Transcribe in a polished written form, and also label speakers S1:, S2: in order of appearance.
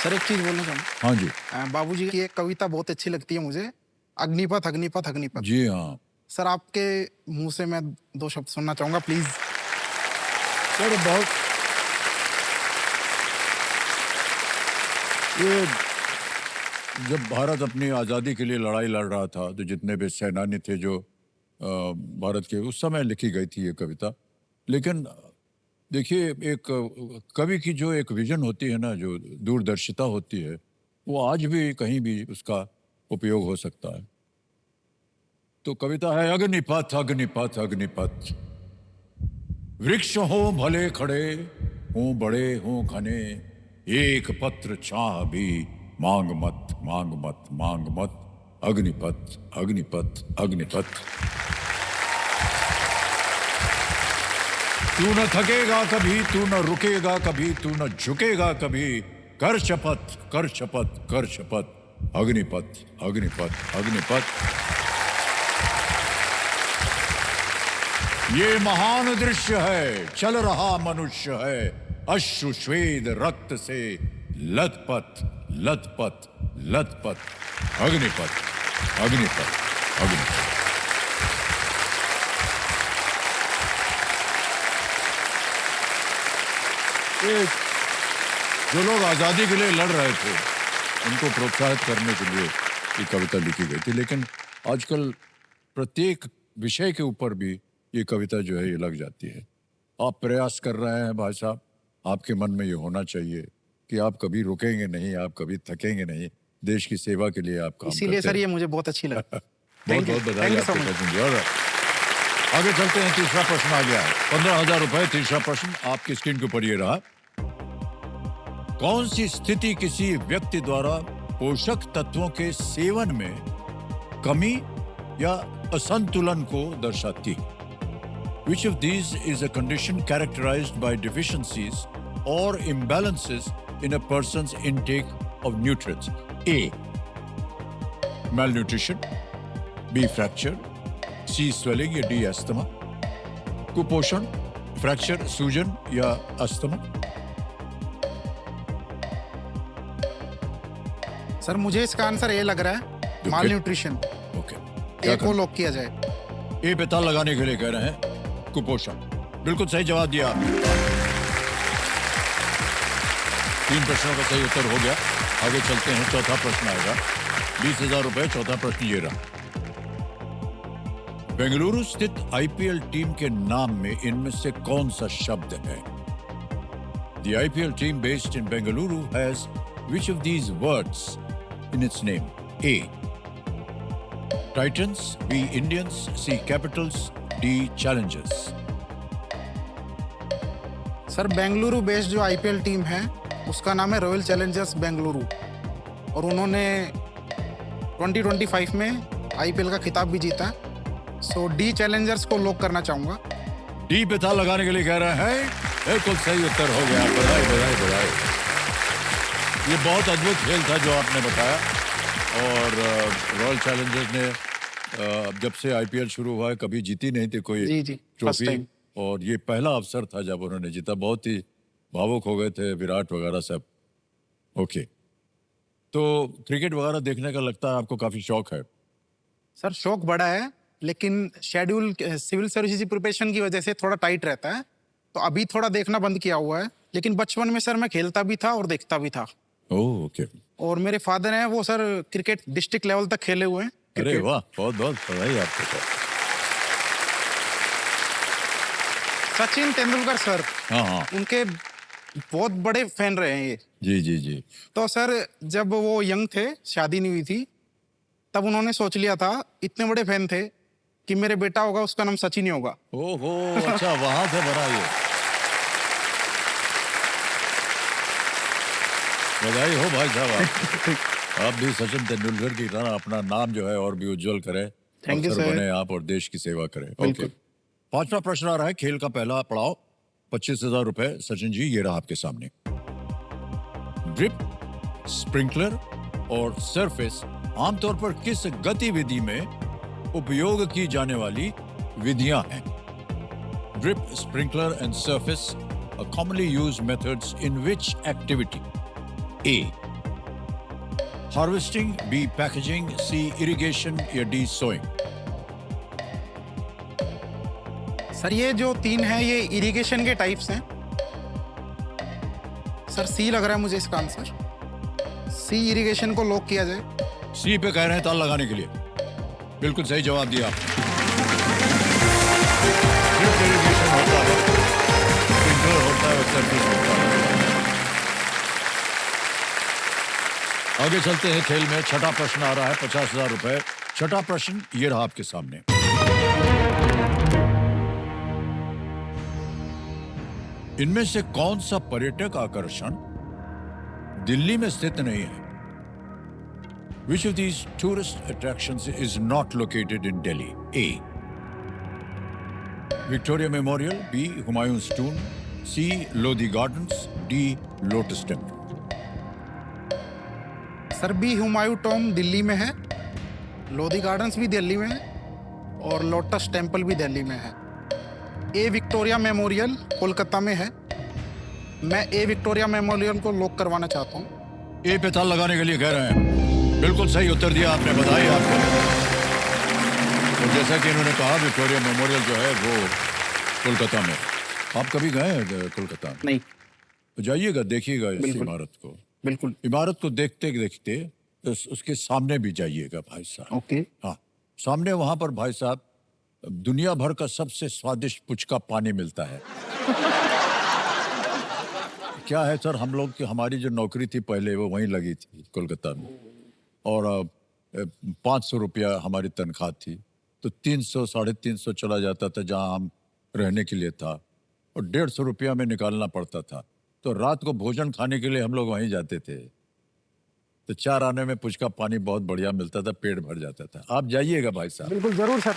S1: Sir एक चीज बोलना चाहूँ।
S2: हाँ जी।
S1: बाबूजी की एक कविता बहुत अच्छी लगती है मुझे, अग्निपथ अग्निपथ अग्निपथ।
S2: जी हाँ।
S1: सर आपके मुंह से मैं 2 शब्द सुनना चाहूंगा प्लीज।
S2: सर बहुत ये जब भारत अपनी आज़ादी के लिए लड़ाई लड़ रहा था तो जितने भी सेनानी थे जो भारत के, उस समय लिखी गई थी ये कविता। लेकिन देखिए, एक कवि की जो एक विजन होती है ना, जो दूरदर्शिता होती है, वो आज भी कहीं भी उसका उपयोग हो सकता है। तो कविता है अग्निपथ अग्निपथ अग्निपथ, वृक्ष हो भले खड़े, हो बड़े हो घने, एक पत्र छाह भी मांग मत मांग मत मांग मत, अग्निपथ अग्निपथ अग्निपथ। तू न थकेगा कभी, तू न रुकेगा कभी, तू न झुकेगा कभी, कर शपथ कर शपथ कर शपथ, अग्निपथ अग्निपथ अग्निपथ। ये महान दृश्य है, चल रहा मनुष्य है, अश्रु श्वेद रक्त से लथपथ लथपथ लथपथ, अग्निपथ अग्निपथ अग्निपथ। जो लोग आज़ादी के लिए लड़ रहे थे उनको प्रोत्साहित करने के लिए ये कविता लिखी गई थी। लेकिन आजकल प्रत्येक विषय के ऊपर भी ये कविता जो है ये लग जाती है। आप प्रयास कर रहे हैं भाई साहब, आपके मन में ये होना चाहिए कि आप कभी रुकेंगे नहीं, आप कभी थकेंगे नहीं, देश की सेवा के लिए आप काम
S1: इसीलिए
S2: करते
S1: सर
S2: हैं।
S1: ये मुझे बहुत अच्छी लगी।
S2: बहुत बहुत बधाई आपको सचिन जी। और आगे चलते हैं, तीसरा प्रश्न आ गया है, 15,000 रुपए। तीसरा प्रश्न आपकी स्क्रीन के ऊपर ये रहा। कौन सी स्थिति किसी व्यक्ति द्वारा पोषक तत्वों के सेवन में कमी या असंतुलन को दर्शाती है? Which of these is a condition characterized by deficiencies or imbalances in a person's intake of nutrients? A. Malnutrition, B. Fracture, C. Swelling या D. Asthma. कुपोषण, फ्रैक्चर, सूजन या अस्थमा?
S1: सर मुझे इसका आंसर ए लग रहा है, माल न्यूट्रिशन।
S2: ओके,
S1: ए को लॉक किया जाए।
S2: ए पे ताल लगाने के लिए कह रहे हैं कुपोषण। बिल्कुल सही जवाब दिया आपने। 3 प्रश्नों का सही उत्तर हो गया। आगे चलते हैं, चौथा प्रश्न आएगा, 20,000 रुपए। चौथा प्रश्न ये रहा। बेंगलुरु स्थित आईपीएल टीम के नाम में इनमें से कौन सा शब्द है? The IPL team based in Bengaluru has which of these words in its name? A. Titans, B. Indians, C. Capitals, D. Challengers.
S1: Sir Bengaluru based जो आईपीएल टीम है उसका नाम है रॉयल चैलेंजर्स बेंगलुरु, और उन्होंने 2025 में आईपीएल का खिताब भी जीता। सो डी चैलेंजर्स को लॉक करना चाहूंगा।
S2: डी पे ताल लगाने के लिए कह रहे हैं, बिल्कुल सही उत्तर हो गया। बधाई बधाई बधाई। ये बहुत अद्भुत खेल था जो आपने बताया, और रॉयल चैलेंजर्स ने जब से आईपीएल शुरू हुआ है कभी जीती नहीं थी कोई
S1: जी, फर्स्ट
S2: ट्रॉफी,
S1: टाइम।
S2: और ये पहला अवसर था जब उन्होंने जीता। बहुत ही भावुक हो गए थे विराट वगैरह सब। ओके, तो क्रिकेट वगैरह देखने का लगता है आपको काफी शौक है?
S1: सर शौक बड़ा है, लेकिन शेड्यूल सिविल सर्विस की प्रिपरेशन की वजह से थोड़ा टाइट रहता है, तो अभी थोड़ा देखना बंद किया हुआ है। लेकिन बचपन में सर मैं खेलता भी था और देखता भी था।
S2: Oh okay.
S1: और मेरे फादर हैं वो सर क्रिकेट डिस्ट्रिक्ट लेवल तक खेले हुए हैं।
S2: अरे वाह, बहुत बहुत बधाई आपको।
S1: सचिन तेंदुलकर सर,
S2: हाँ हाँ,
S1: उनके बहुत बड़े फैन रहे हैं ये।
S2: जी जी जी।
S1: तो सर जब वो यंग थे, शादी नहीं हुई थी, तब उन्होंने सोच लिया था, इतने बड़े फैन थे कि मेरे बेटा होगा उसका नाम सचिन ही होगा।
S2: ओहो, अच्छा, वहां से बना ये। बधाई हो भाई साहब। आप भी सचिन तेंदुलकर की तरह अपना नाम जो है और भी उज्जवल करें,
S1: थैंक यू
S2: अफसर
S1: सर।
S2: बने आप और देश की सेवा करें। ओके,
S1: बिल्कुल।
S2: 5वां प्रश्न आ रहा है, खेल का पहला पड़ाव, 25,000 रुपए। सचिन जी ये रहा आपके सामने। ड्रिप, स्प्रिंकलर और सरफेस आमतौर पर किस गतिविधि में उपयोग की जाने वाली विधियां हैं? Drip, sprinkler and surface are commonly used methods in which activity? A. Harvesting, B packaging, C irrigation या डी सोइंग?
S1: सर ये जो तीन है ये इरिगेशन के टाइप्स हैं। सर सी लग रहा है मुझे इसका आंसर। सी इरिगेशन को लॉक किया जाए।
S2: सी पे कह रहे हैं ताला लगाने के लिए। बिल्कुल सही जवाब दिया आपने। ड्रिप इरिगेशन होता है, स्प्रिंकलर होता है और सर्विस होता है। आगे चलते हैं खेल में। छठा प्रश्न आ रहा है, 50,000 रुपए। छठा प्रश्न ये रहा आपके सामने। इनमें से कौन सा पर्यटक आकर्षण दिल्ली में स्थित नहीं है? Which of these tourist attractions is not located in Delhi? A. Victoria Memorial, B. Humayun's Tomb, C. Lodi Gardens, D. Lotus Temple.
S1: Sir B Humayun tomb Delhi में है, लोधी गार्डन्स भी दिल्ली में है और लोटस टेम्पल भी दिल्ली में है। ए विक्टोरिया मेमोरियल कोलकाता में है। मैं ए विक्टोरिया मेमोरियल को लॉक करवाना चाहता हूँ।
S2: ए पे ताला लगाने के लिए कह रहे हैं। बिल्कुल सही उत्तर दिया आपने, बधाई आपको। और जैसा कि इन्होंने कहा, विक्टोरिया मेमोरियल जो है वो कोलकाता में। आप कभी गए हैं कोलकाता?
S1: नहीं।
S2: तो जाइएगा, देखिएगा इस इमारत को।
S1: बिल्कुल।
S2: इमारत को देखते देखते उसके सामने भी जाइएगा भाई साहब।
S1: ओके।
S2: हाँ, सामने वहां पर भाई साहब दुनिया भर का सबसे स्वादिष्ट पुचका पानी मिलता है। क्या है सर, हम लोग की हमारी जो नौकरी थी पहले वो वहीं लगी थी कोलकाता में, और 500 रुपया हमारी तनख्वाह थी, तो 300 350 चला जाता था जहाँ हम रहने के लिए था, और 150 रुपया में निकालना पड़ता था। तो रात को भोजन खाने के लिए हम लोग वहीं जाते थे। तो 4 आने में पुचका पानी बहुत बढ़िया मिलता था, पेट भर जाता था। आप जाइएगा भाई साहब।
S1: बिल्कुल जरूर सर।